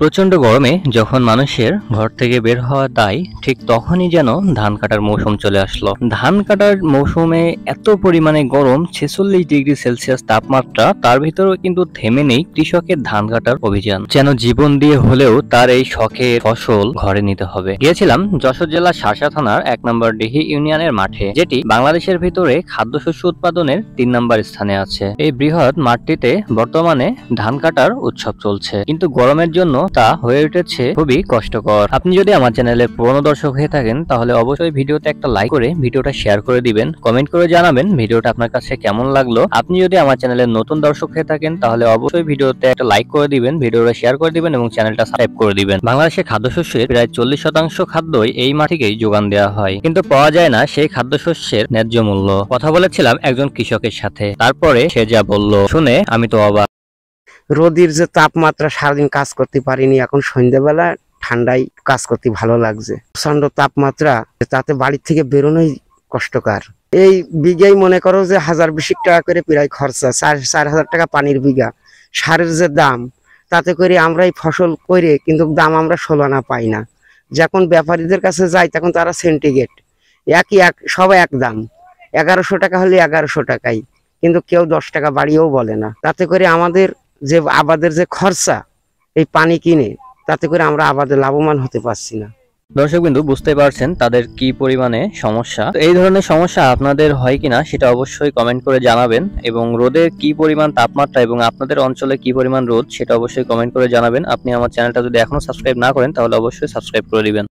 প্রচণ্ড গরমে যখন মানুষের ঘর থেকে বের হওয়া দায়, ঠিক তখনই যেন ধান কাটার মৌসুম চলে আসলো। ধান কাটার মৌসুমে এত পরিমাণে গরম, 46 ডিগ্রি সেলসিয়াস তাপমাত্রা, তার ভিতরেও কিন্তু থেমে নেই কৃষকের ধান কাটার অভিযান। যেন জীবন দিয়ে হলেও তার এই শখের ফসল ঘরে নিতে হবে। গিয়েছিলাম যশোর জেলার শার্শা থানার 1 নম্বর ডিহি ইউনিয়নের মাঠে, যেটি বাংলাদেশের ভিতরে খাদ্যশস্য উৎপাদনের 3 নম্বর স্থানে আছে। এই বৃহৎ মাঠটিতে বর্তমানে ধান কাটার উৎসব চলছে, কিন্তু গরমের জন্য তা হয়ে উঠেছে খুবই কষ্টকর। আপনি যদি আমার চ্যানেলে পুরনো দর্শক হয়ে থাকেন, তাহলে অবশ্যই ভিডিওতে একটা লাইক করে ভিডিওটা শেয়ার করে দিবেন, কমেন্ট করে জানাবেন ভিডিওটা আপনার কাছে কেমন লাগলো। আপনি যদি আমার চ্যানেলের নতুন দর্শক হয়ে থাকেন, তাহলে অবশ্যই ভিডিওতে একটা লাইক করে দিবেন, ভিডিওটা শেয়ার করে দিবেন এবং চ্যানেলটা সাবস্ক্রাইব করে দিবেন। বাংলাদেশের খাদ্যশস্যের প্রায় 40% খাদ্যই এই মাঠ থেকেই যোগান দেওয়া হয়, কিন্তু পাওয়া যায় না সেই খাদ্যশস্যের ন্যায্য মূল্য। কথা বলেছিলাম একজন কৃষকের সাথে, তারপরে সে যা বলল শুনে আমি তো অবাক। রোদের যে তাপমাত্রা, সারাদিন কাজ করতে পারিনি, এখন সন্ধ্যাবেলা ঠান্ডায় কাজ করতে ভালো লাগছে। প্রচন্ড তাপমাত্রা, তাতে বাড়ির থেকে বেরোনোই কষ্টকর। এই বিঘায় মনে করো যে 1020 টাকা করে প্রায় খরচা, 4,000 টাকা পানির বিঘা। সারের যে দাম, তাতে করে আমরা এই ফসল করে কিন্তু দাম আমরা 16 আনা পাই না। যখন ব্যাপারীদের কাছে যাই তখন তারা সেন্টিগ্রেড সবাই এক দাম, 1100 টাকা হলে 1100 টাকাই, কিন্তু কেউ 10 টাকা বাড়িয়েও বলে না। তাতে করে আমাদের যে আবাদের যে খরচা, এই পানি কিনে, তাতে করে আমরা আবাদে লাভবান হতে পারছি না। দর্শকবিন্দু বুঝতে পারছেন তাদের কি পরিমাণে সমস্যা। তো এই ধরনের সমস্যা আপনাদের হয় কিনা সেটা অবশ্যই কমেন্ট করে জানাবেন, এবং রোদের কি পরিমাণ তাপমাত্রা এবং আপনাদের অঞ্চলে কি পরিমাণ রোদ সেটা অবশ্যই কমেন্ট করে জানাবেন। আপনি আমার চ্যানেলটা যদি এখনো সাবস্ক্রাইব না করেন, তাহলে অবশ্যই সাবস্ক্রাইব করে দিবেন।